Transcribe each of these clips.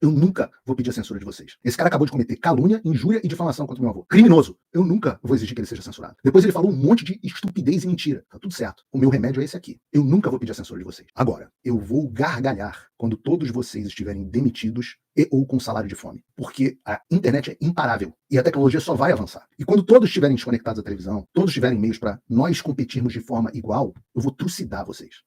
Eu nunca vou pedir a censura de vocês. Esse cara acabou de cometer calúnia, injúria e difamação contra o meu avô. Criminoso. Eu nunca vou exigir que ele seja censurado. Depois ele falou um monte de estupidez e mentira. Tá tudo certo. O meu remédio é esse aqui. Eu nunca vou pedir a censura de vocês. Agora, eu vou gargalhar quando todos vocês estiverem demitidos e ou com salário de fome. Porque a internet é imparável e a tecnologia só vai avançar. E quando todos estiverem desconectados à televisão, todos tiverem meios para nós competirmos de forma igual, eu vou trucidar vocês.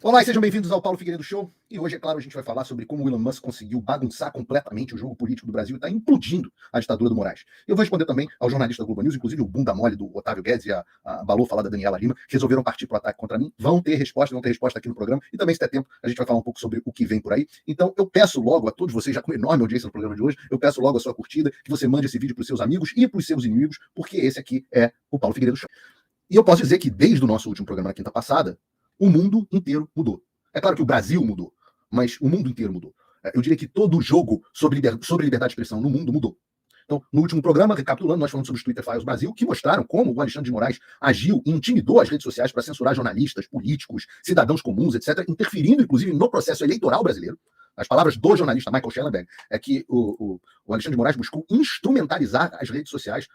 Olá e sejam bem-vindos ao Paulo Figueiredo Show. E hoje, é claro, a gente vai falar sobre como o Elon Musk conseguiu bagunçar completamente o jogo político do Brasil e está implodindo a ditadura do Moraes. Eu vou responder também ao jornalista da Globo News, inclusive o bunda mole do Otávio Guedes e a balofala da Daniela Lima, que resolveram partir para o ataque contra mim. Vão ter resposta aqui no programa. E também, se der tempo, a gente vai falar um pouco sobre o que vem por aí. Então, eu peço logo a todos vocês, já com enorme audiência no programa de hoje, eu peço logo a sua curtida, que você mande esse vídeo para os seus amigos e para os seus inimigos, porque esse aqui é o Paulo Figueiredo Show. E eu posso dizer que desde o nosso último programa na quinta passada, o mundo inteiro mudou. É claro que o Brasil mudou, mas o mundo inteiro mudou. Eu diria que todo o jogo sobre liberdade de expressão no mundo mudou. Então, no último programa, recapitulando, nós falamos sobre os Twitter Files Brasil, que mostraram como o Alexandre de Moraes agiu e intimidou as redes sociais para censurar jornalistas, políticos, cidadãos comuns, etc., interferindo, inclusive, no processo eleitoral brasileiro. As palavras do jornalista Michael Schellenberg é que o Alexandre de Moraes buscou instrumentalizar as redes sociais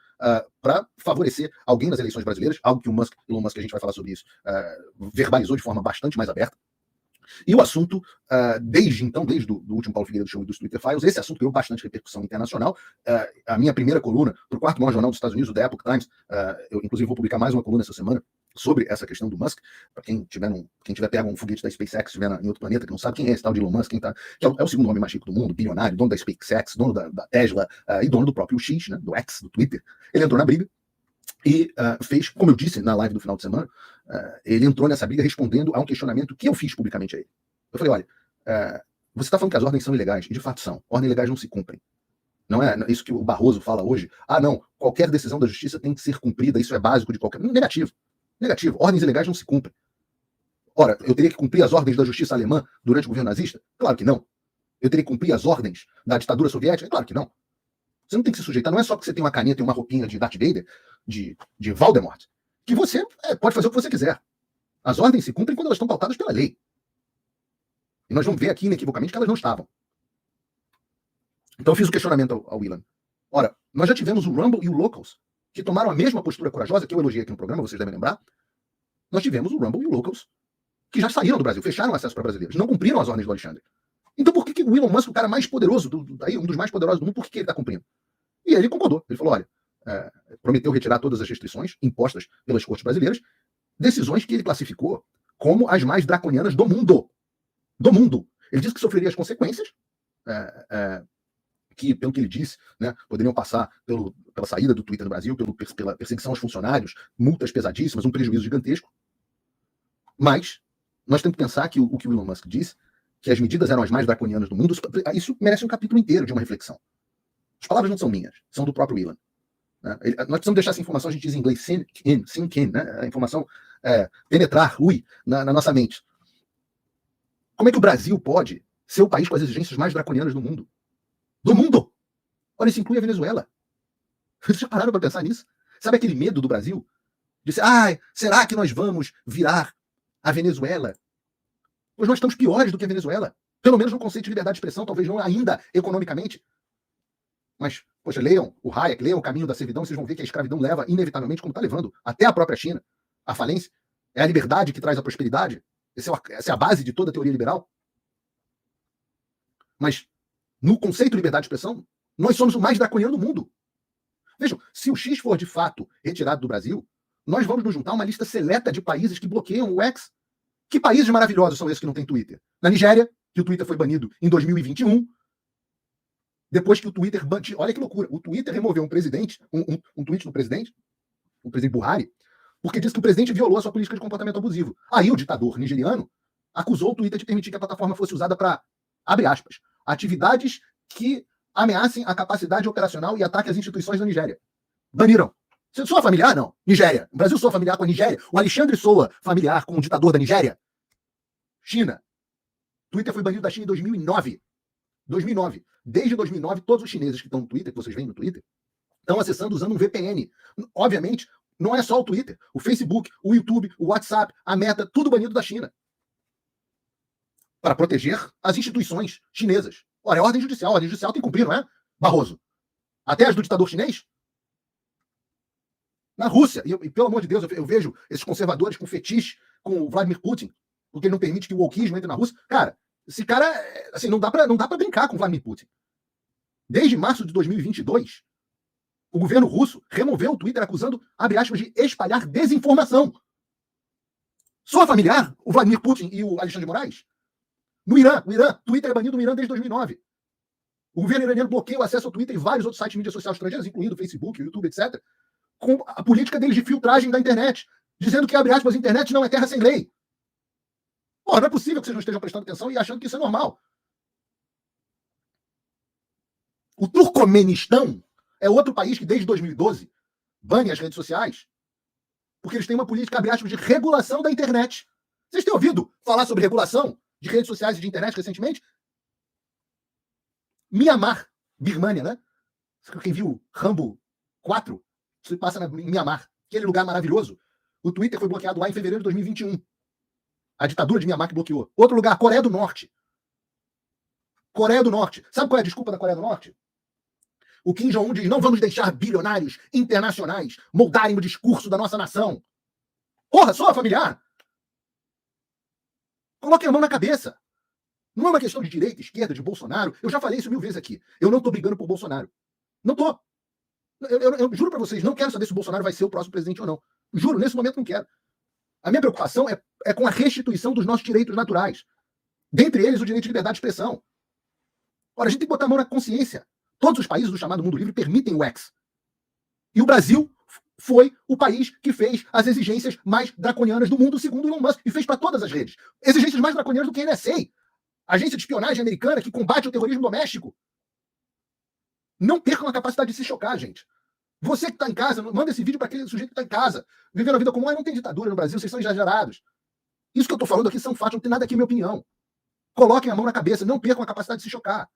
para favorecer alguém nas eleições brasileiras, algo que o Elon Musk, a gente vai falar sobre isso, verbalizou de forma bastante mais aberta. E o assunto, desde o último Paulo Figueiredo Show e dos Twitter Files, esse assunto ganhou bastante repercussão internacional. A minha primeira coluna, para o quarto maior jornal dos Estados Unidos, o The Epoch Times, eu inclusive vou publicar mais uma coluna essa semana sobre essa questão do Musk, para quem tiver pego um foguete da SpaceX, estiver em outro planeta, que não sabe quem é esse tal de Elon Musk, que é o segundo homem mais rico do mundo, bilionário, dono da SpaceX, dono da Tesla e dono do próprio X, né, do X, do Twitter. Ele entrou na briga e fez, como eu disse na live do final de semana, ele entrou nessa briga respondendo a um questionamento que eu fiz publicamente a ele. Eu falei, olha, você está falando que as ordens são ilegais, e de fato são. Ordens ilegais não se cumprem. Não é isso que o Barroso fala hoje. Não, qualquer decisão da justiça tem que ser cumprida, isso é básico de qualquer... Negativo. Ordens ilegais não se cumprem. Ora, eu teria que cumprir as ordens da justiça alemã durante o governo nazista? Claro que não. Eu teria que cumprir as ordens da ditadura soviética? Claro que não. Você não tem que se sujeitar, não é só porque você tem uma caneta e uma roupinha de Darth Vader, de Voldemort, que você pode fazer o que você quiser. As ordens se cumprem quando elas estão pautadas pela lei. E nós vamos ver aqui, inequivocamente, que elas não estavam. Então eu fiz o questionamento ao Elon. Ora, nós já tivemos o Rumble e o Locals, que tomaram a mesma postura corajosa que eu elogiei aqui no programa, vocês devem lembrar. Nós tivemos o Rumble e o Locals, que já saíram do Brasil, fecharam acesso para brasileiros, não cumpriram as ordens do Alexandre. Então por que o Elon Musk, o cara mais poderoso, um dos mais poderosos do mundo, por que ele está cumprindo? E ele concordou. Ele falou, olha, prometeu retirar todas as restrições impostas pelas cortes brasileiras, decisões que ele classificou como as mais draconianas do mundo. Do mundo. Ele disse que sofreria as consequências, que, pelo que ele disse, né, poderiam passar pela saída do Twitter no Brasil, pela perseguição aos funcionários, multas pesadíssimas, um prejuízo gigantesco. Mas nós temos que pensar que o que o Elon Musk disse, que as medidas eram as mais draconianas do mundo, isso merece um capítulo inteiro de uma reflexão. As palavras não são minhas, são do próprio Elon. Nós precisamos deixar essa informação, a gente diz em inglês, sink in, né? A informação penetrar, na nossa mente. Como é que o Brasil pode ser o país com as exigências mais draconianas do mundo? Do mundo! Olha, isso inclui a Venezuela. Vocês já pararam para pensar nisso? Sabe aquele medo do Brasil? De ser, será que nós vamos virar a Venezuela? Pois nós estamos piores do que a Venezuela. Pelo menos no conceito de liberdade de expressão, talvez não ainda economicamente. Mas, poxa, leiam o Hayek, leiam O Caminho da Servidão, vocês vão ver que a escravidão leva, inevitavelmente, como está levando, até a própria China, à falência. É a liberdade que traz a prosperidade. Essa é a base de toda a teoria liberal. Mas, no conceito de liberdade de expressão, nós somos o mais draconiano do mundo. Vejam, se o X for de fato retirado do Brasil, nós vamos nos juntar a uma lista seleta de países que bloqueiam o X. Que países maravilhosos são esses que não têm Twitter? Na Nigéria, que o Twitter foi banido em 2021, depois que o Twitter... Olha que loucura. O Twitter removeu um presidente, um tweet do presidente, o presidente Buhari, porque disse que o presidente violou a sua política de comportamento abusivo. Aí o ditador nigeriano acusou o Twitter de permitir que a plataforma fosse usada para, abre aspas, atividades que ameacem a capacidade operacional e ataque às instituições da Nigéria. Baniram. Você soa familiar? Não. Nigéria. O Brasil soa familiar com a Nigéria. O Alexandre soa familiar com o ditador da Nigéria. China. Twitter foi banido da China em 2009. 2009. Desde 2009, todos os chineses que estão no Twitter, que vocês veem no Twitter, estão acessando usando um VPN. Obviamente, não é só o Twitter. O Facebook, o YouTube, o WhatsApp, a Meta, tudo banido da China. Para proteger as instituições chinesas. Ora, é ordem judicial. A ordem judicial tem que cumprir, não é, Barroso? Até as do ditador chinês? Na Rússia, e pelo amor de Deus, eu vejo esses conservadores com fetiche com o Vladimir Putin, porque ele não permite que o wokeismo entre na Rússia. Cara, esse cara, assim, não dá pra brincar com o Vladimir Putin. Desde março de 2022, o governo russo removeu o Twitter acusando, abre aspas, de espalhar desinformação. Soa familiar o Vladimir Putin e o Alexandre de Moraes? No Irã, Twitter é banido no Irã desde 2009. O governo iraniano bloqueia o acesso ao Twitter e vários outros sites de mídia social estrangeiras, incluindo o Facebook, o YouTube, etc., com a política deles de filtragem da internet, dizendo que, abre aspas, a internet não é terra sem lei. Pô, não é possível que vocês não estejam prestando atenção e achando que isso é normal. O Turcomenistão é outro país que, desde 2012, bane as redes sociais, porque eles têm uma política, abre aspas, de regulação da internet. Vocês têm ouvido falar sobre regulação de redes sociais e de internet recentemente? Mianmar, Birmania, né? Quem viu Rambo 4, isso passa em Mianmar, aquele lugar maravilhoso. O Twitter foi bloqueado lá em fevereiro de 2021. A ditadura de Mianmar que bloqueou. Outro lugar, Coreia do Norte. Coreia do Norte. Sabe qual é a desculpa da Coreia do Norte? O Kim Jong-un diz, não vamos deixar bilionários internacionais moldarem o discurso da nossa nação. Porra, só familiar. Coloquem a mão na cabeça. Não é uma questão de direita, esquerda, de Bolsonaro. Eu já falei isso 1000 vezes aqui. Eu não tô brigando por Bolsonaro. Não tô. Eu juro pra vocês, não quero saber se o Bolsonaro vai ser o próximo presidente ou não. Juro, nesse momento não quero. A minha preocupação é com a restituição dos nossos direitos naturais. Dentre eles, o direito de liberdade de expressão. Ora, a gente tem que botar a mão na consciência. Todos os países do chamado mundo livre permitem o X. E o Brasil foi o país que fez as exigências mais draconianas do mundo, segundo Elon Musk, e fez para todas as redes. Exigências mais draconianas do que a NSA, agência de espionagem americana que combate o terrorismo doméstico. Não percam a capacidade de se chocar, gente. Você que está em casa, manda esse vídeo para aquele sujeito que está em casa, vivendo a vida comum. Não tem ditadura no Brasil, vocês são exagerados. Isso que eu estou falando aqui são fatos, não tem nada aqui minha opinião. Coloquem a mão na cabeça, não percam a capacidade de se chocar.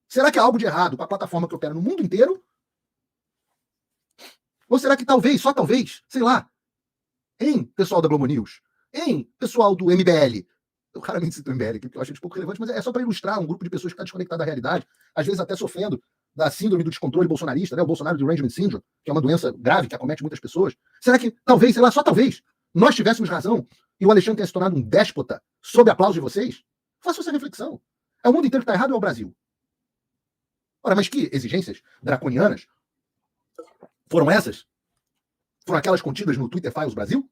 Será que há algo de errado com a plataforma que opera no mundo inteiro? Ou será que talvez, só talvez, sei lá, em pessoal da Globo News, em pessoal do MBL, eu raramente cito o MBL, que eu acho pouco relevante, mas é só para ilustrar um grupo de pessoas que está desconectado da realidade, às vezes até sofrendo da síndrome do descontrole bolsonarista, né? O Bolsonaro Derangement Syndrome, que é uma doença grave que acomete muitas pessoas. Será que, talvez, sei lá, só talvez, nós tivéssemos razão e o Alexandre tenha se tornado um déspota sob aplauso de vocês? Façam essa reflexão. É o mundo inteiro que está errado ou é o Brasil? Ora, mas que exigências draconianas foram essas? Foram aquelas contidas no Twitter Files Brasil?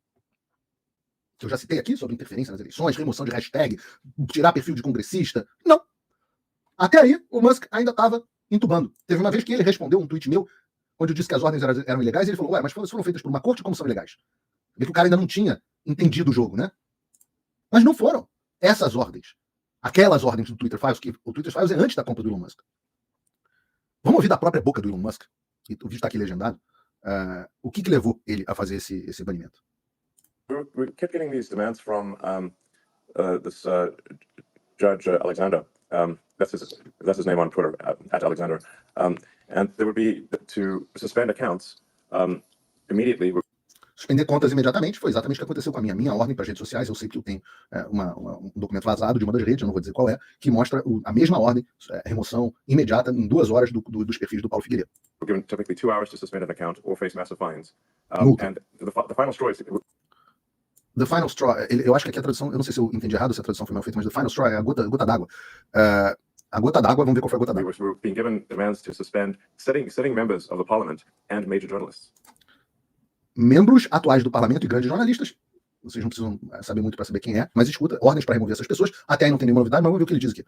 Que eu já citei aqui sobre interferência nas eleições, remoção de hashtag, tirar perfil de congressista. Não. Até aí, o Musk ainda estava entubando. Teve uma vez que ele respondeu um tweet meu, onde eu disse que as ordens eram ilegais, e ele falou, ué, mas foram feitas por uma corte, como são ilegais? Vê que o cara ainda não tinha entendido o jogo, né? Mas não foram essas ordens. Aquelas ordens do Twitter Files, que o Twitter Files é antes da compra do Elon Musk. Vamos ouvir da própria boca do Elon Musk, e o vídeo está aqui legendado, o que levou ele a fazer esse banimento. We kept getting these demands from this Judge Alexander. That's his name on Twitter, at Alexander. And there would be to suspend accounts immediately. Suspender contas imediatamente foi exatamente o que aconteceu com a minha ordem para as redes sociais. Eu sei que eu tenho um documento vazado de uma das redes, eu não vou dizer qual é, que mostra a mesma ordem, remoção imediata em 2 horas dos perfis do Paulo Figueiredo. We're given typically 2 hours to suspend an account or face massive fines. And the final straw is... The final straw, eu acho que aqui a tradução, eu não sei se eu entendi errado, se a tradução foi mal feita, mas the final straw é a gota d'água. A gota d'água, vamos ver qual foi a gota d'água. We're being given demands to suspend sitting members of the parliament and major journalists. Membros atuais do parlamento e grandes jornalistas, vocês não precisam saber muito para saber quem é, mas escuta, ordens para remover essas pessoas, até aí não tem nenhuma novidade, mas vamos ver o que ele diz aqui.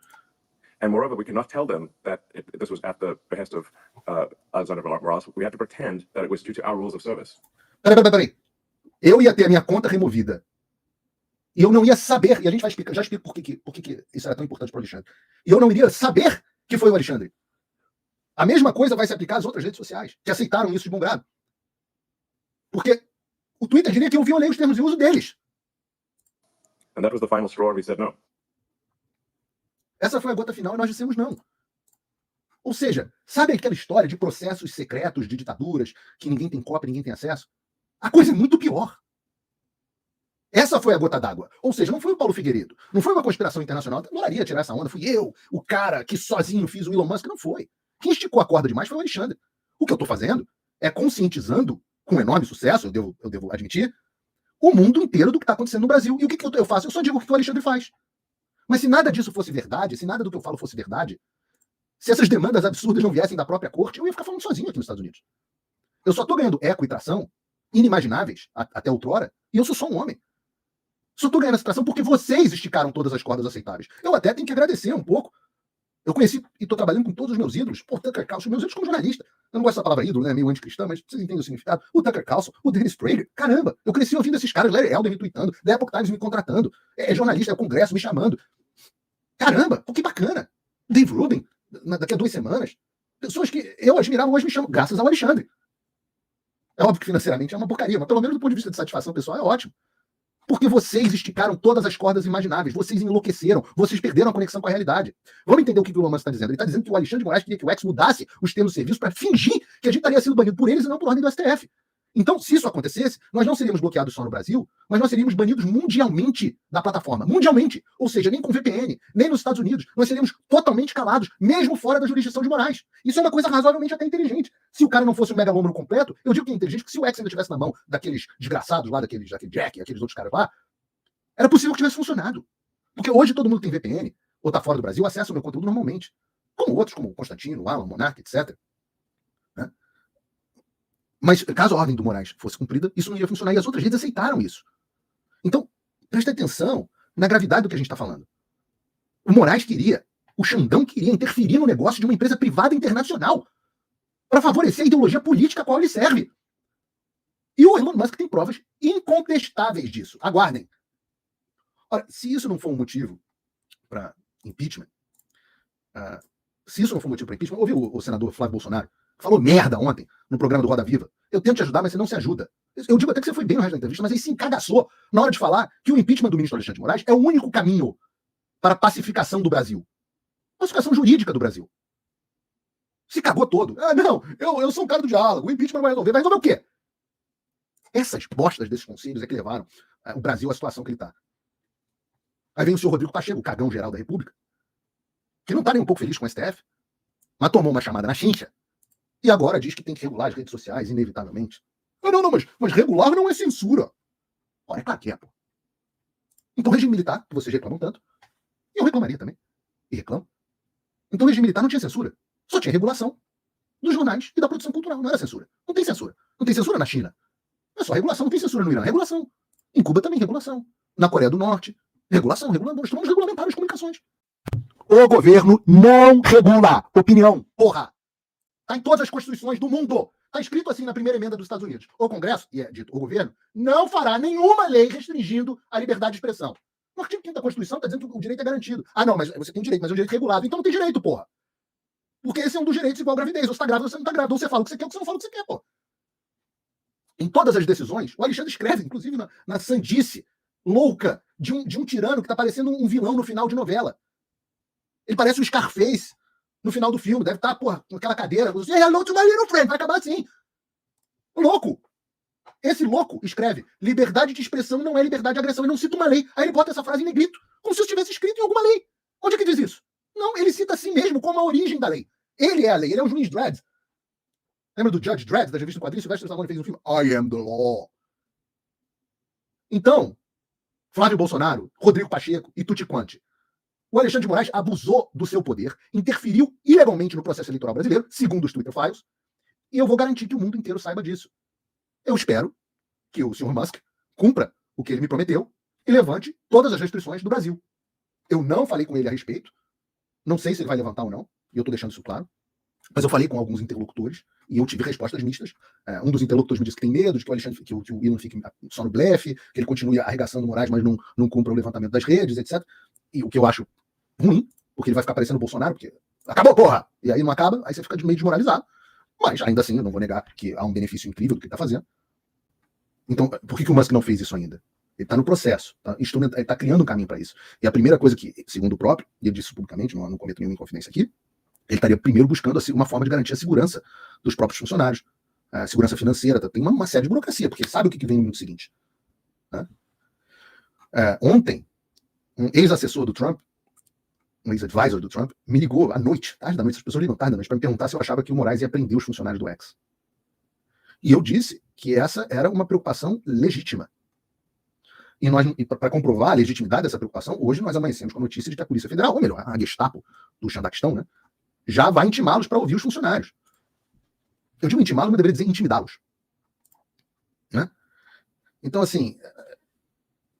And moreover, we cannot tell them that this was at the behest of Alexander Moraes. We have to pretend that it was due to our rules of service. Peraí. Eu ia ter a minha conta removida. E eu não ia saber, e a gente vai explicar, já explico por que isso era tão importante para o Alexandre. E eu não iria saber que foi o Alexandre. A mesma coisa vai se aplicar às outras redes sociais, que aceitaram isso de bom grado. Porque o Twitter diria que eu violei os termos de uso deles. And that was the final straw, and we said no. Essa foi a gota final e nós dissemos não. Ou seja, sabe aquela história de processos secretos, de ditaduras, que ninguém tem cópia, ninguém tem acesso? A coisa é muito pior. Essa foi a gota d'água. Ou seja, não foi o Paulo Figueiredo, não foi uma conspiração internacional. Eu adoraria tirar essa onda. Fui eu, o cara que sozinho fiz o Elon Musk. Não foi. Quem esticou a corda demais foi o Alexandre. O que eu estou fazendo é conscientizando, com enorme sucesso, eu devo admitir, o mundo inteiro do que está acontecendo no Brasil. E o que eu faço? Eu só digo o que o Alexandre faz. Mas se nada disso fosse verdade, se nada do que eu falo fosse verdade, se essas demandas absurdas não viessem da própria corte, eu ia ficar falando sozinho aqui nos Estados Unidos. Eu só estou ganhando eco e tração inimagináveis, até outrora, e eu sou só um homem. Só estou ganhando essa tração porque vocês esticaram todas as cordas aceitáveis. Eu até tenho que agradecer um pouco. Eu conheci e estou trabalhando com todos os meus ídolos. Pô, Tucker Carlson, meus ídolos como jornalista. Eu não gosto dessa palavra ídolo, né? Meio anticristã, mas vocês entendem o significado. O Tucker Carlson, o Dennis Prager. Caramba, eu cresci ouvindo esses caras, Larry Elder me tweetando, The Epoch Times me contratando, jornalista, é o Congresso me chamando. Caramba, pô, que bacana. Dave Rubin, daqui a 2 semanas. Pessoas que eu admirava hoje me chamam, graças ao Alexandre. É óbvio que financeiramente é uma porcaria, mas pelo menos do ponto de vista de satisfação pessoal é ótimo. Porque vocês esticaram todas as cordas imagináveis, vocês enlouqueceram, vocês perderam a conexão com a realidade. Vamos entender o que o Elon Musk está dizendo. Ele está dizendo que o Alexandre de Moraes queria que o X mudasse os termos de serviço para fingir que a gente estaria sendo banido por eles e não por ordem do STF. Então, se isso acontecesse, nós não seríamos bloqueados só no Brasil, mas nós seríamos banidos mundialmente da plataforma. Mundialmente. Ou seja, nem com VPN, nem nos Estados Unidos. Nós seríamos totalmente calados, mesmo fora da jurisdição de Moraes. Isso é uma coisa razoavelmente até inteligente. Se o cara não fosse um megalômano completo, eu digo que é inteligente, porque se o X ainda estivesse na mão daqueles desgraçados lá, daquele Jack, aqueles outros caras lá, era possível que tivesse funcionado. Porque hoje todo mundo tem VPN, ou está fora do Brasil, acessa o meu conteúdo normalmente. Como outros, como o Constantino, o Alan, o Monark, etc. Né? Mas caso a ordem do Moraes fosse cumprida, isso não ia funcionar. E as outras redes aceitaram isso. Então, preste atenção na gravidade do que a gente está falando. O Moraes queria, o Xandão queria interferir no negócio de uma empresa privada internacional para favorecer a ideologia política a qual ele serve. E o Elon Musk tem provas incontestáveis disso. Aguardem. Ora, se isso não for um motivo para impeachment, ouviu o senador Flávio Bolsonaro, que falou merda ontem no programa do Roda Viva. Eu tento te ajudar, mas você não se ajuda. Eu digo até que você foi bem no resto da entrevista, mas aí se encagaçou na hora de falar que o impeachment do ministro Alexandre de Moraes é o único caminho para a pacificação do Brasil. Pacificação jurídica do Brasil. Se cagou todo. Não, eu sou um cara do diálogo, o impeachment não vai resolver. Vai resolver o quê? Essas bostas desses conselhos é que levaram o Brasil à situação que ele está. Aí vem o senhor Rodrigo Pacheco, o cagão geral da República, que não está nem um pouco feliz com o STF, mas tomou uma chamada na chincha e agora diz que tem que regular as redes sociais, inevitavelmente. Não, mas regular não é censura. Ora, é claro que é, pô. Então, regime militar, que vocês reclamam tanto, e eu reclamaria também, e reclamo. Então, regime militar não tinha censura, só tinha regulação dos jornais e da produção cultural, não era censura. Não tem censura. Não tem censura na China. É só regulação, não tem censura no Irã, regulação. Em Cuba também, regulação. Na Coreia do Norte, regulação, nós vamos regulamentar as comunicações. O governo não regula opinião, porra. Está em todas as constituições do mundo. Está escrito assim na primeira emenda dos Estados Unidos. O Congresso, e é dito, o governo, não fará nenhuma lei restringindo a liberdade de expressão. No artigo 5º da Constituição está dizendo que o direito é garantido. Não, mas você tem direito, mas é um direito regulado. Então não tem direito, porra. Porque esse é um dos direitos igual à gravidez. Ou você está grávida ou você não está grávida. Ou você fala o que você quer ou você não fala o que você quer, porra. Em todas as decisões, o Alexandre escreve, inclusive na sandice louca de um tirano que está parecendo um vilão no final de novela. Ele parece o Scarface no final do filme. Deve estar, porra, com aquela cadeira. Hello to my little friend. Vai acabar assim. Louco. Esse louco escreve: liberdade de expressão não é liberdade de agressão. Ele não cita uma lei. Aí ele bota essa frase em negrito, como se isso tivesse escrito em alguma lei. Onde é que diz isso? Não, ele cita a si mesmo como a origem da lei. Ele é a lei. Ele é o juiz Dredd. Lembra do Judge Dredd, da revista do quadrinho? Sylvester Stallone fez um filme I am the law. Então, Flávio Bolsonaro, Rodrigo Pacheco e tutti quanti. O Alexandre de Moraes abusou do seu poder, interferiu ilegalmente no processo eleitoral brasileiro, segundo os Twitter Files, e eu vou garantir que o mundo inteiro saiba disso. Eu espero que o Sr. Musk cumpra o que ele me prometeu e levante todas as restrições do Brasil. Eu não falei com ele a respeito, não sei se ele vai levantar ou não, e eu estou deixando isso claro, mas eu falei com alguns interlocutores e eu tive respostas mistas. Um dos interlocutores me disse que tem medo de que o Elon fique só no blefe, que ele continue arregaçando Moraes, mas não cumpra o levantamento das redes, etc. E o que eu acho ruim, porque ele vai ficar parecendo o Bolsonaro, porque acabou, porra! E aí não acaba, aí você fica meio desmoralizado. Mas ainda assim, eu não vou negar que há um benefício incrível do que ele está fazendo. Então, por que o Musk não fez isso ainda? Ele está no processo, ele está criando um caminho para isso. E a primeira coisa que, segundo o próprio, e ele disse isso publicamente, não cometo nenhuma inconfidência aqui, ele estaria primeiro buscando uma forma de garantir a segurança dos próprios funcionários, a segurança financeira, tem uma série de burocracia, porque ele sabe o que vem no minuto seguinte. Né? Ontem, um ex-assessor do Trump, um ex-advisor do Trump, me ligou à noite, tarde da noite, as pessoas ligam tarde da noite, para me perguntar se eu achava que o Moraes ia prender os funcionários do X. E eu disse que essa era uma preocupação legítima. E para comprovar a legitimidade dessa preocupação, hoje nós amanhecemos com a notícia de que a Polícia Federal, ou melhor, a Gestapo do Xandaquistão, né, já vai intimá-los para ouvir os funcionários. Eu digo intimá-los, mas deveria dizer intimidá-los. Né? Então, assim,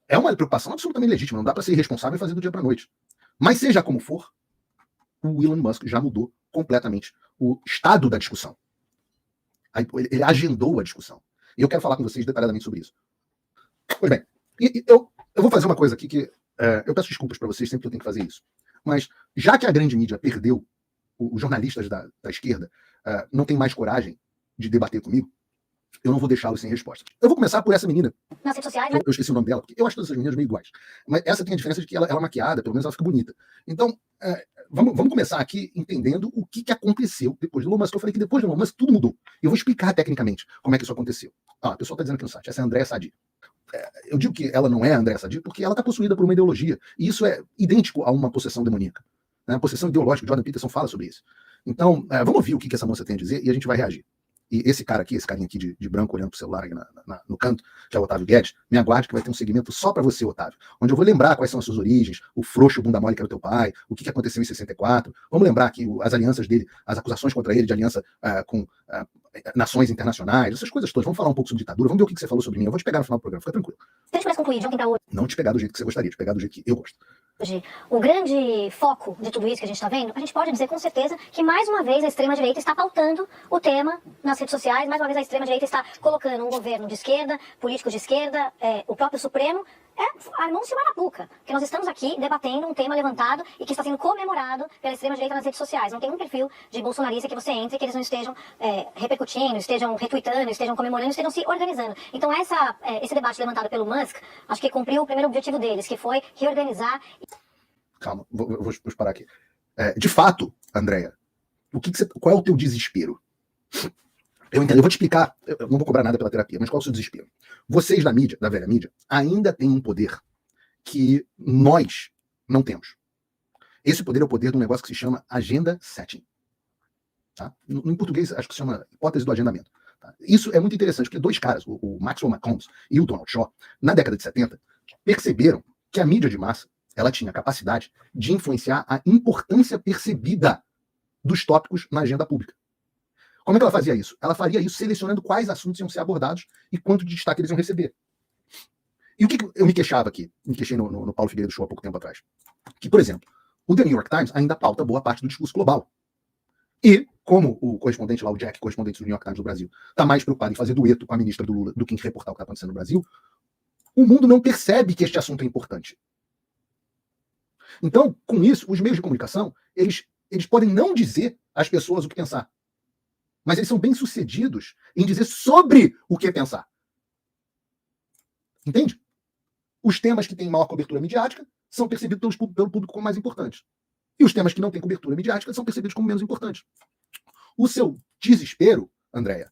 é uma preocupação absolutamente legítima, não dá para ser irresponsável e fazer do dia para a noite. Mas seja como for, o Elon Musk já mudou completamente o estado da discussão. Ele agendou a discussão. E eu quero falar com vocês detalhadamente sobre isso. Pois bem, eu vou fazer uma coisa aqui que eu peço desculpas para vocês sempre que eu tenho que fazer isso. Mas já que a grande mídia perdeu, os jornalistas da esquerda não têm mais coragem de debater comigo, eu não vou deixá-los sem resposta. Eu vou começar por essa menina. Nas redes sociais, eu esqueci o nome dela, porque eu acho todas essas meninas meio iguais. Mas essa tem a diferença de que ela é maquiada, pelo menos ela fica bonita. Então, vamos começar aqui entendendo o que aconteceu depois do Elon Musk. Eu falei que depois do Elon Musk tudo mudou. E eu vou explicar tecnicamente como é que isso aconteceu. A pessoa está dizendo aqui no site, essa é a Andréa Sadi. Eu digo que ela não é a Andréa Sadi porque ela está possuída por uma ideologia. E isso é idêntico a uma possessão demoníaca. Né? A possessão ideológica, Jordan Peterson fala sobre isso. Então, vamos ouvir o que essa moça tem a dizer e a gente vai reagir. E esse carinha aqui de branco olhando pro celular aí no canto, que é o Otávio Guedes, me aguarde que vai ter um segmento só para você, Otávio, onde eu vou lembrar quais são as suas origens, o frouxo bunda mole que era o teu pai, o que aconteceu em 64. Vamos lembrar aqui as alianças dele, as acusações contra ele de aliança com nações internacionais, essas coisas todas. Vamos falar um pouco sobre ditadura, vamos ver o que você falou sobre mim. Eu vou te pegar no final do programa, fica tranquilo. se a gente pudesse concluir de ontem para hoje, Não te pegar do jeito que você gostaria, te pegar do jeito que eu gosto. o grande foco de tudo isso que a gente está vendo, a gente pode dizer com certeza que mais uma vez a extrema-direita está pautando o tema nas redes sociais, mais uma vez a extrema-direita está colocando um governo de esquerda, políticos de esquerda, o próprio Supremo, armou-se uma arapuca, porque nós estamos aqui debatendo um tema levantado e que está sendo comemorado pela extrema-direita nas redes sociais. Não tem um perfil de bolsonarista que você entre que eles não estejam repercutindo, estejam retweetando, estejam comemorando, estejam se organizando. Então esse debate levantado pelo Musk, acho que cumpriu o primeiro objetivo deles, que foi reorganizar. Calma, vou parar aqui. De fato, Andréa, qual é o teu desespero? Eu entendo, eu vou te explicar, eu não vou cobrar nada pela terapia, mas qual é o seu desespero? Vocês da mídia, da velha mídia, ainda têm um poder que nós não temos. Esse poder é o poder de um negócio que se chama agenda setting. Tá? Em português, acho que se chama hipótese do agendamento. Tá? Isso é muito interessante, porque dois caras, o Maxwell Malcolm e o Donald Shaw, na década de 70, perceberam que a mídia de massa ela tinha a capacidade de influenciar a importância percebida dos tópicos na agenda pública. Como é que ela fazia isso? Ela faria isso selecionando quais assuntos iam ser abordados e quanto de destaque eles iam receber. E o que eu me queixava aqui? Me queixei no Paulo Figueiredo Show há pouco tempo atrás. Que, por exemplo, o The New York Times ainda pauta boa parte do discurso global. E, como o correspondente lá, o Jack, correspondente do New York Times do Brasil, está mais preocupado em fazer dueto com a ministra do Lula do que em reportar o que está acontecendo no Brasil, o mundo não percebe que este assunto é importante. Então, com isso, os meios de comunicação, eles podem não dizer às pessoas o que pensar. Mas eles são bem-sucedidos em dizer sobre o que pensar. Entende? Os temas que têm maior cobertura midiática são percebidos pelo público como mais importantes. E os temas que não têm cobertura midiática são percebidos como menos importantes. O seu desespero, Andréa,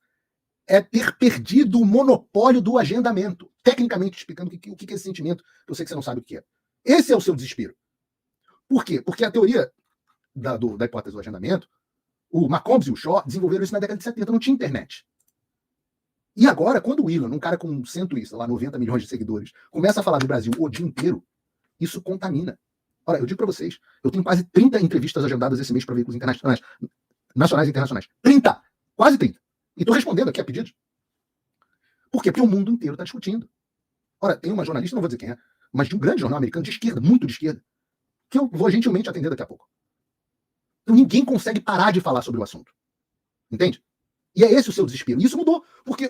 é ter perdido o monopólio do agendamento. Tecnicamente explicando o que é esse sentimento, que eu sei que você não sabe o que é. Esse é o seu desespero. Por quê? Porque a teoria da hipótese do agendamento, o McCombs e o Shaw desenvolveram isso na década de 70, não tinha internet. E agora, quando o Elon, um cara com 90 milhões de seguidores, começa a falar do Brasil o dia inteiro, isso contamina. Olha, eu digo para vocês, eu tenho quase 30 entrevistas agendadas esse mês para veículos internacionais, nacionais e internacionais. 30! Quase 30. E estou respondendo aqui a pedidos. Por quê? Porque o mundo inteiro está discutindo. Ora, tem uma jornalista, não vou dizer quem é, mas de um grande jornal americano de esquerda, muito de esquerda, que eu vou gentilmente atender daqui a pouco. Então ninguém consegue parar de falar sobre o assunto. Entende? E é esse o seu desespero. E isso mudou, porque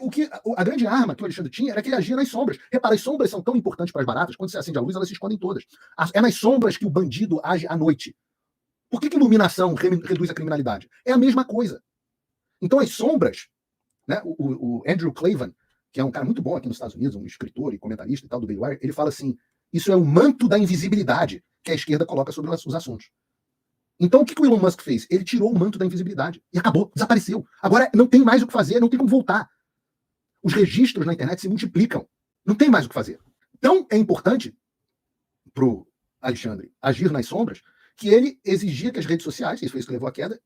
a grande arma que o Alexandre tinha era que ele agia nas sombras. Repara, as sombras são tão importantes para as baratas, quando você acende a luz, elas se escondem todas. É nas sombras que o bandido age à noite. Por que iluminação reduz a criminalidade? É a mesma coisa. Então as sombras, né, o Andrew Klavan, que é um cara muito bom aqui nos Estados Unidos, um escritor e comentarista e tal do Daily Wire, ele fala assim, isso é o manto da invisibilidade que a esquerda coloca sobre os assuntos. Então o que o Elon Musk fez? Ele tirou o manto da invisibilidade e acabou, desapareceu. Agora não tem mais o que fazer, não tem como voltar. Os registros na internet se multiplicam. Não tem mais o que fazer. Então é importante pro Alexandre agir nas sombras, que ele exigia que as redes sociais, isso foi isso que levou à queda,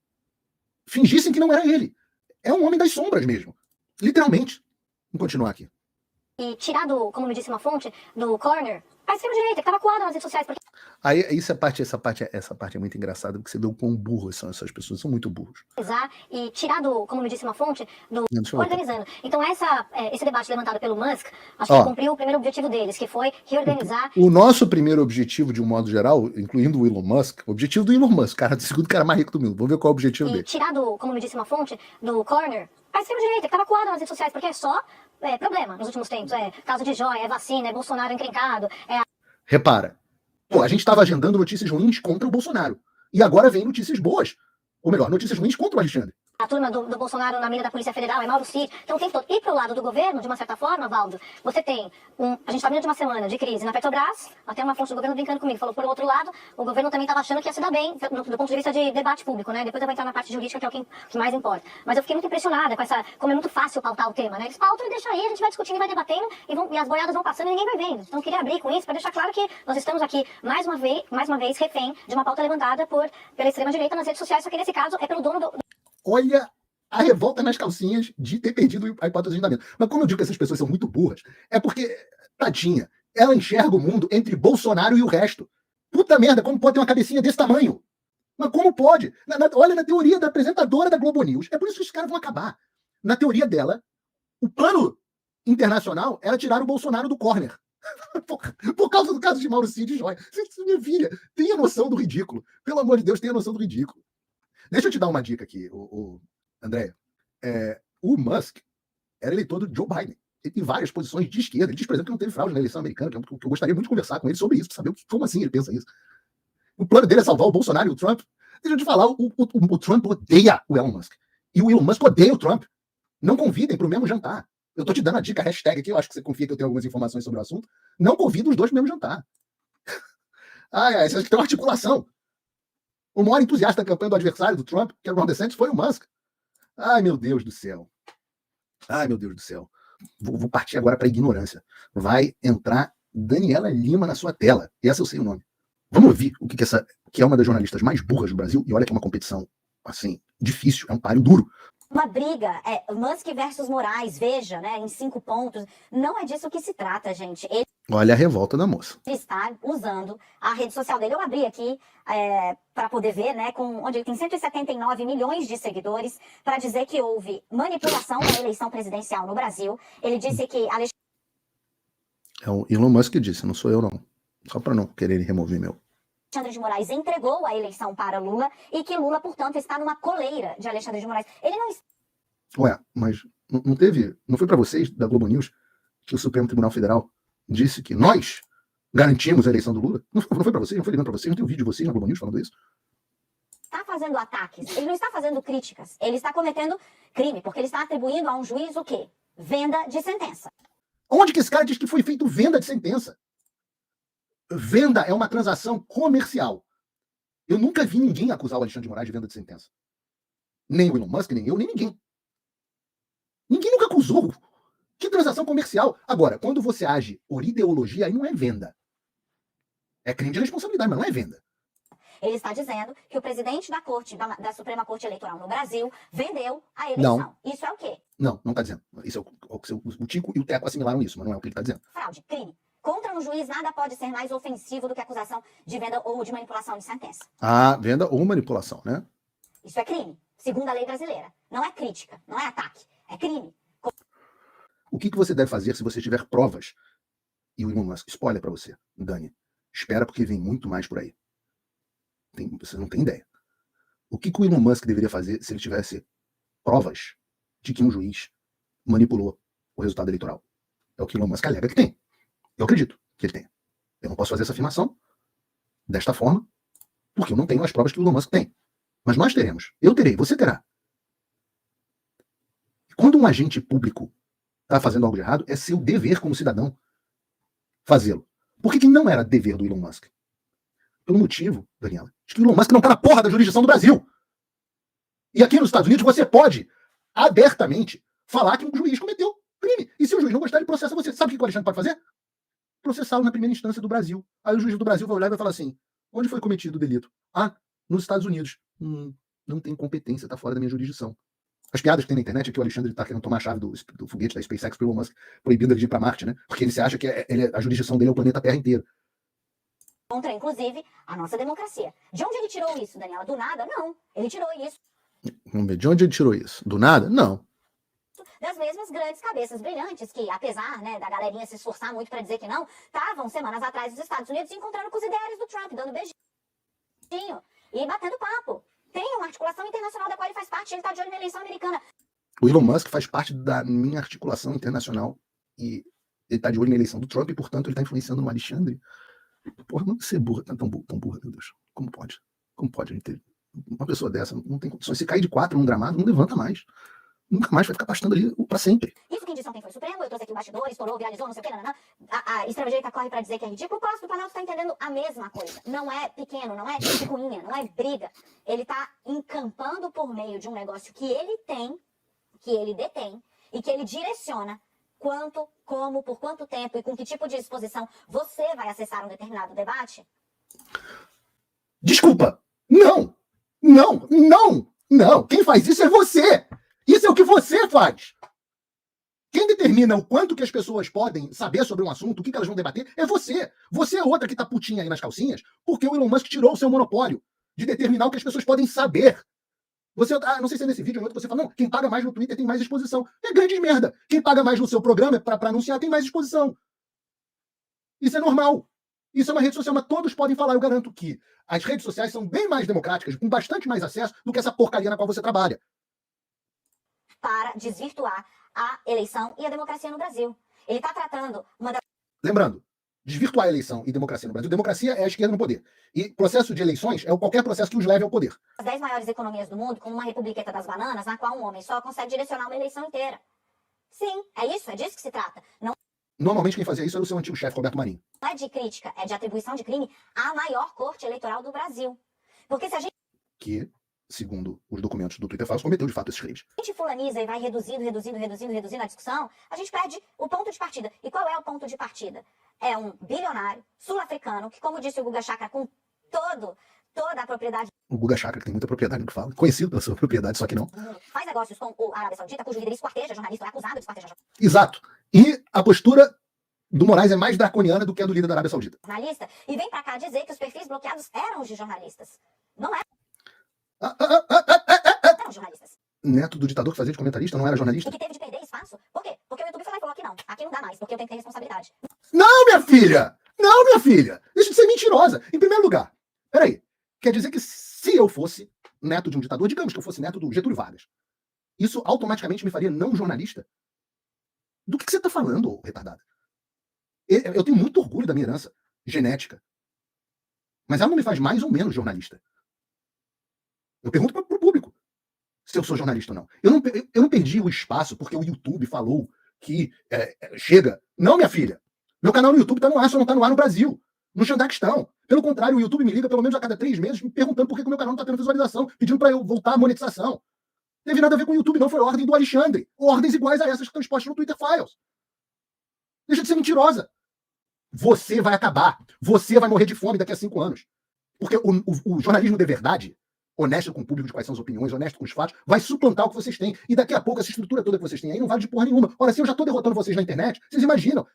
fingissem que não era ele. É um homem das sombras mesmo. Literalmente. Vamos continuar aqui. E tirar do, como me disse uma fonte, do corner, a extrema-direita, que estava coada nas redes sociais. Porque Aí essa parte é muito engraçada, porque você vê o quão burros são essas pessoas, são muito burros. e tirar do, como me disse uma fonte, do Deixa eu ver. organizando. Então esse debate levantado pelo Musk, acho Ó. que cumpriu o primeiro objetivo deles, que foi reorganizar. O nosso primeiro objetivo, de um modo geral, incluindo o Elon Musk, o objetivo do Elon Musk, cara, o segundo cara mais rico do mundo, vamos ver qual é o objetivo E dele. tirar do, como me disse uma fonte, do corner, a extrema-direita, que estava coada nas redes sociais, porque é só problema nos últimos tempos. É caso de joia, é vacina, é Bolsonaro encrencado, Repara, pô, a gente estava agendando notícias ruins contra o Bolsonaro. E agora vem notícias boas. Ou melhor, notícias ruins contra o Alexandre. a turma do Bolsonaro na mira da Polícia Federal, é Mauro Cid. Então, o tempo todo. E pro lado do governo, de uma certa forma, Valdo, você tem a gente tá vindo de uma semana de crise na Petrobras, até uma fonte do governo brincando comigo, falou, por outro lado, o governo também estava achando que ia se dar bem, do ponto de vista de debate público, né? Depois eu vou entrar na parte jurídica, que é o que mais importa. Mas eu fiquei muito impressionada com como é muito fácil pautar o tema, né? Eles pautam e deixam aí, a gente vai discutindo e vai debatendo, e as boiadas vão passando e ninguém vai vendo. Então, eu queria abrir com isso para deixar claro que nós estamos aqui, mais uma vez refém de uma pauta levantada pela extrema-direita nas redes sociais, só que nesse caso é pelo dono do... Olha a revolta nas calcinhas de ter perdido a hipótese de agendamento. Mas como eu digo que essas pessoas são muito burras, é porque, tadinha, ela enxerga o mundo entre Bolsonaro e o resto. Puta merda, como pode ter uma cabecinha desse tamanho? Mas como pode? Olha, na teoria da apresentadora da Globo News, é por isso que os caras vão acabar. Na teoria dela, o plano internacional era tirar o Bolsonaro do corner. Por causa do caso de Mauro Cid e Joia. Minha filha, tenha noção do ridículo. Pelo amor de Deus, tenha noção do ridículo. Deixa eu te dar uma dica aqui, Andréia. O Musk era eleitor do Joe Biden. Ele tem várias posições de esquerda. Ele diz, por exemplo, que não teve fraude na eleição americana, que eu gostaria muito de conversar com ele sobre isso, para saber como assim ele pensa isso. O plano dele é salvar o Bolsonaro e o Trump. Deixa eu te falar, o Trump odeia o Elon Musk. E o Elon Musk odeia o Trump. Não convidem para o mesmo jantar. Eu estou te dando a dica, a hashtag aqui, eu acho que você confia que eu tenho algumas informações sobre o assunto. Não convida os dois para o mesmo jantar. Você acha que tem uma articulação. O maior entusiasta da campanha do adversário do Trump, que era o Ron DeSantis, foi o Musk. Ai, meu Deus do céu. Ai, meu Deus do céu. Vou partir agora para a ignorância. Vai entrar Daniela Lima na sua tela. Essa eu sei o nome. Vamos ouvir o que é uma das jornalistas mais burras do Brasil, e olha que é uma competição, assim, difícil, é um páreo duro. Uma briga, Musk versus Moraes, veja, né, em 5 pontos. Não é disso que se trata, gente. Ele Olha a revolta da moça. está usando a rede social dele. Eu abri aqui para poder ver, né, onde ele tem 179 milhões de seguidores, para dizer que houve manipulação da eleição presidencial no Brasil. Ele disse que É o Elon Musk que disse, não sou eu não. Só para não quererem remover meu. Alexandre de Moraes entregou a eleição para Lula e que Lula, portanto, está numa coleira de Alexandre de Moraes. Ele não está... Ué, mas não foi para vocês, da Globo News, que o Supremo Tribunal Federal disse que nós garantimos a eleição do Lula? Não foi para vocês, não foi ligando para vocês, não tem um vídeo de vocês na Globo News falando isso? Está fazendo ataques, ele não está fazendo críticas, ele está cometendo crime, porque ele está atribuindo a um juiz o quê? Venda de sentença. Onde que esse cara diz que foi feito venda de sentença? Venda é uma transação comercial. Eu nunca vi ninguém acusar o Alexandre de Moraes de venda de sentença. Nem o Elon Musk, nem eu, nem ninguém. Ninguém nunca acusou. Que transação comercial? Agora, quando você age por ideologia, aí não é venda. É crime de responsabilidade, mas não é venda. Ele está dizendo que o presidente da Corte, da Suprema Corte Eleitoral no Brasil, vendeu a eleição. Não. Isso é o quê? Não está dizendo. Isso é o Tico e o Teco assimilaram isso, mas não é o que ele está dizendo. Fraude, crime. Contra um juiz, nada pode ser mais ofensivo do que a acusação de venda ou de manipulação de sentença. Ah, venda ou manipulação, né? Isso é crime, segundo a lei brasileira. Não é crítica, não é ataque, é crime. O que você deve fazer se você tiver provas? E o Elon Musk, spoiler para você, Dani, espera porque vem muito mais por aí. Você não tem ideia. O que o Elon Musk deveria fazer se ele tivesse provas de que um juiz manipulou o resultado eleitoral? É o que o Elon Musk alega que tem. Eu acredito que ele tenha. Eu não posso fazer essa afirmação desta forma, porque eu não tenho as provas que o Elon Musk tem. Mas nós teremos. Eu terei, você terá. Quando um agente público está fazendo algo de errado, é seu dever como cidadão fazê-lo. Por que não era dever do Elon Musk? Pelo motivo, Daniela, de que o Elon Musk não está na porra da jurisdição do Brasil. E aqui nos Estados Unidos você pode abertamente falar que um juiz cometeu crime. E se o juiz não gostar, ele processa você. Sabe o que o Alexandre pode fazer? processá-lo na primeira instância do Brasil. Aí o juiz do Brasil vai olhar e vai falar assim, onde foi cometido o delito? Ah, nos Estados Unidos. Não tem competência, tá fora da minha jurisdição. As piadas que tem na internet é que o Alexandre tá querendo tomar a chave do foguete da SpaceX pro Elon Musk, proibindo ele de ir pra Marte, né? Porque ele se acha que a jurisdição dele é o planeta Terra inteiro. Contra, inclusive, a nossa democracia. De onde ele tirou isso, Daniela? Do nada? Não. Ele tirou isso Vamos ver, de onde ele tirou isso? Do nada? Não. das mesmas grandes cabeças brilhantes que, apesar, né, da galerinha se esforçar muito para dizer que não, estavam semanas atrás nos Estados Unidos encontrando com os ideários do Trump, dando beijinho e batendo papo. Tem uma articulação internacional da qual ele faz parte, ele está de olho na eleição americana. O Elon Musk faz parte da minha articulação internacional e ele tá de olho na eleição do Trump e, portanto, ele tá influenciando no Alexandre. Porra, não ser burra, tão burra, meu Deus. Como pode? Como pode a gente ter uma pessoa dessa? Não tem condições. Se cair de 4 num gramado, não levanta mais. Nunca mais vai ficar pastando ali pra sempre. Isso quem disse ontem foi o Supremo, eu trouxe aqui o bastidor, estourou, viralizou, não sei o que, nananã. A extrema-direita corre para dizer que é ridículo, o Palácio do Planalto está entendendo a mesma coisa. Não é pequeno, não é picuinha, não é briga. Ele está encampando por meio de um negócio que ele tem, que ele detém, e que ele direciona quanto, como, por quanto tempo e com que tipo de exposição você vai acessar um determinado debate. Desculpa! Não! Quem faz isso é você! Isso é o que você faz! Quem determina o quanto que as pessoas podem saber sobre um assunto, o que elas vão debater, é você. Você é outra que tá putinha aí nas calcinhas, porque o Elon Musk tirou o seu monopólio de determinar o que as pessoas podem saber. Você, não sei se é nesse vídeo ou em outro, você fala, não, quem paga mais no Twitter tem mais exposição. É grande merda. Quem paga mais no seu programa para anunciar tem mais exposição. Isso é normal. Isso é uma rede social, mas todos podem falar. Eu garanto que as redes sociais são bem mais democráticas, com bastante mais acesso do que essa porcaria na qual você trabalha. Para desvirtuar a eleição e a democracia no Brasil. Ele está tratando uma das... Lembrando, desvirtuar a eleição e democracia no Brasil. Democracia é a esquerda no poder. E processo de eleições é qualquer processo que os leve ao poder. As 10 maiores economias do mundo, como uma republiqueta das bananas, na qual um homem só consegue direcionar uma eleição inteira. Sim, é disso que se trata. Não Normalmente quem fazia isso era o seu antigo chefe, Roberto Marinho. é de crítica, é de atribuição de crime à maior corte eleitoral do Brasil. Porque se a gente Que, segundo os documentos do Twitter Files, cometeu de fato esses crimes. fulaniza e vai reduzindo a discussão, a gente perde o ponto de partida. E qual é o ponto de partida? É um bilionário sul-africano que, como disse o Guga Chakra, com toda a propriedade, O Guga Chakra, que tem muita propriedade no que fala, conhecido pela sua propriedade, só que não. faz negócios com a Arábia Saudita, cujo líder esquarteja jornalista, é acusado de esquartejar Exato. E a postura do Moraes é mais draconiana do que a do líder da Arábia Saudita. jornalista, e vem pra cá dizer que os perfis bloqueados eram os de jornalistas. Não eram jornalistas. Neto do ditador que fazia de comentarista, não era jornalista? E que teve de perder espaço. Por quê? Porque o YouTube foi lá e falou que não. Aqui não dá mais, porque eu tenho que ter responsabilidade. Não, minha filha! Não, minha filha! Deixa de ser mentirosa. Em primeiro lugar, peraí. Quer dizer que se eu fosse neto de um ditador, digamos que eu fosse neto do Getúlio Vargas, isso automaticamente me faria não jornalista? Do que você tá falando, ô retardada? Eu tenho muito orgulho da minha herança genética. Mas ela não me faz mais ou menos jornalista. Eu pergunto pro público se eu sou jornalista ou não. Eu não perdi o espaço porque o YouTube falou que chega. Não, minha filha. Meu canal no YouTube tá no ar, só não tá no ar no Brasil. No Xandaquistão. Pelo contrário, o YouTube me liga pelo menos a cada 3 meses me perguntando por que o meu canal não tá tendo visualização, pedindo para eu voltar à monetização. Não teve nada a ver com o YouTube, não. Foi ordem do Alexandre. Ordens iguais a essas que estão expostas no Twitter Files. Deixa de ser mentirosa. Você vai acabar. Você vai morrer de fome daqui a 5 anos. Porque o jornalismo de verdade, honesto com o público de quais são as opiniões, honesto com os fatos, vai suplantar o que vocês têm. E daqui a pouco essa estrutura toda que vocês têm aí não vale de porra nenhuma. Ora, se eu já tô derrotando vocês na internet, vocês imaginam?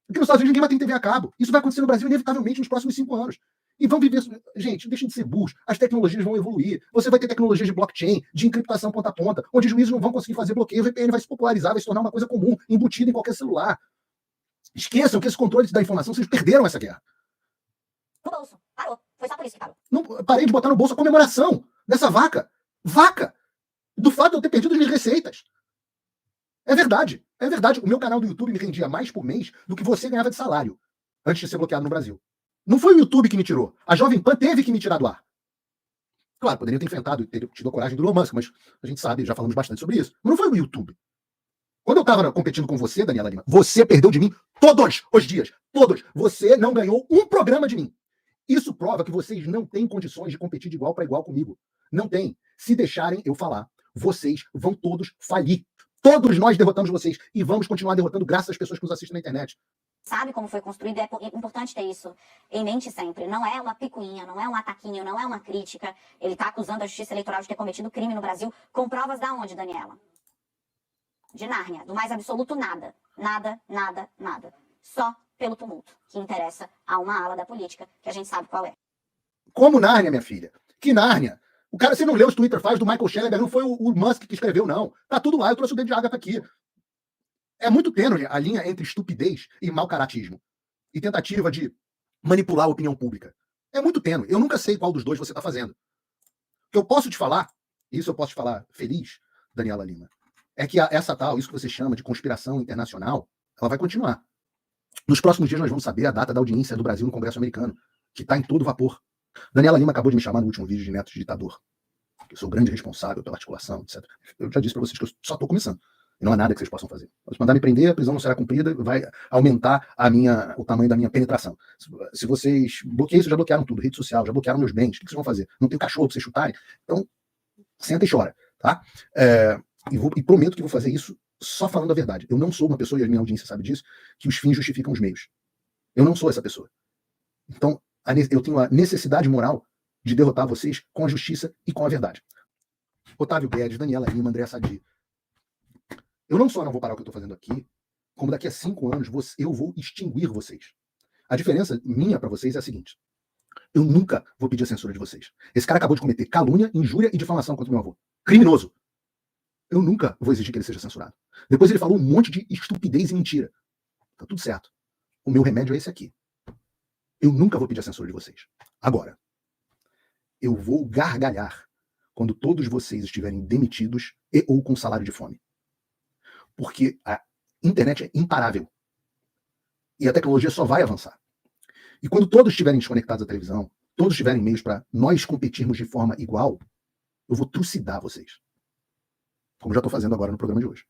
Porque nos Estados Unidos ninguém vai ter TV a cabo. Isso vai acontecer no Brasil inevitavelmente nos próximos 5 anos. E vão viver... Gente, deixem de ser burros. As tecnologias vão evoluir. Você vai ter tecnologias de blockchain, de encriptação ponta a ponta, onde juízes não vão conseguir fazer bloqueio. O VPN vai se popularizar, vai se tornar uma coisa comum, embutida em qualquer celular. Esqueçam que esse controle da informação, vocês perderam essa guerra. No bolso. Parou. Foi só por isso que parou. Não, parei de botar no bolso a comemoração dessa vaca. Vaca! Do fato de eu ter perdido as minhas receitas. É verdade. É verdade. O meu canal do YouTube me rendia mais por mês do que você ganhava de salário antes de ser bloqueado no Brasil. Não foi o YouTube que me tirou. A Jovem Pan teve que me tirar do ar. Claro, poderia ter enfrentado e ter tido a coragem do Elon Musk, mas a gente sabe, já falamos bastante sobre isso. Mas não foi o YouTube. Quando eu estava competindo com você, Daniela Lima, você perdeu de mim todos os dias. Todos. Você não ganhou um programa de mim. Isso prova que vocês não têm condições de competir de igual para igual comigo. Não tem. Se deixarem eu falar, vocês vão todos falir. Todos nós derrotamos vocês e vamos continuar derrotando graças às pessoas que nos assistem na internet. sabe como foi construído, é importante ter isso em mente sempre. Não é uma picuinha, não é um ataquinho, não é uma crítica. Ele está acusando a Justiça Eleitoral de ter cometido crime no Brasil, com provas da onde, Daniela? De Nárnia, do mais absoluto nada. Nada, nada, nada. Só pelo tumulto, que interessa a uma ala da política, que a gente sabe qual é. Como Nárnia, minha filha? Que Nárnia? O cara, você não leu os Twitter files do Michael Schellenberg, não foi o Musk que escreveu, não. Tá tudo lá, eu trouxe o dedo de Agatha aqui. É muito tênue a linha entre estupidez e mau caratismo. E tentativa de manipular a opinião pública. É muito tênue. Eu nunca sei qual dos dois você está fazendo. O que eu posso te falar, isso eu posso te falar feliz, Daniela Lima, é que essa tal, isso que você chama de conspiração internacional, ela vai continuar. Nos próximos dias nós vamos saber a data da audiência do Brasil no Congresso americano, que está em todo vapor. Daniela Lima acabou de me chamar no último vídeo de neto de ditador. Eu sou o grande responsável pela articulação, etc. Eu já disse para vocês que eu só estou começando. E não há nada que vocês possam fazer. Se mandar me prender, a prisão não será cumprida, vai aumentar o tamanho da minha penetração. Se vocês bloqueiam isso, já bloquearam tudo, rede social, já bloquearam meus bens, o que vocês vão fazer? Não tem cachorro para vocês chutarem? Então, senta e chora, tá? E prometo que vou fazer isso só falando a verdade. Eu não sou uma pessoa, e a minha audiência sabe disso, que os fins justificam os meios. Eu não sou essa pessoa. Então, eu tenho a necessidade moral de derrotar vocês com a justiça e com a verdade. Otávio Guedes, Daniela Lima, André Sadi. Eu não só não vou parar o que eu estou fazendo aqui, como daqui a 5 anos eu vou extinguir vocês. A diferença minha para vocês é a seguinte. Eu nunca vou pedir a censura de vocês. Esse cara acabou de cometer calúnia, injúria e difamação contra o meu avô. Criminoso. Eu nunca vou exigir que ele seja censurado. Depois ele falou um monte de estupidez e mentira. Tá tudo certo. O meu remédio é esse aqui. Eu nunca vou pedir a censura de vocês. Agora, eu vou gargalhar quando todos vocês estiverem demitidos e ou com salário de fome. Porque a internet é imparável. E a tecnologia só vai avançar. E quando todos estiverem desconectados à televisão, todos tiverem meios para nós competirmos de forma igual, eu vou trucidar vocês. Como já estou fazendo agora no programa de hoje.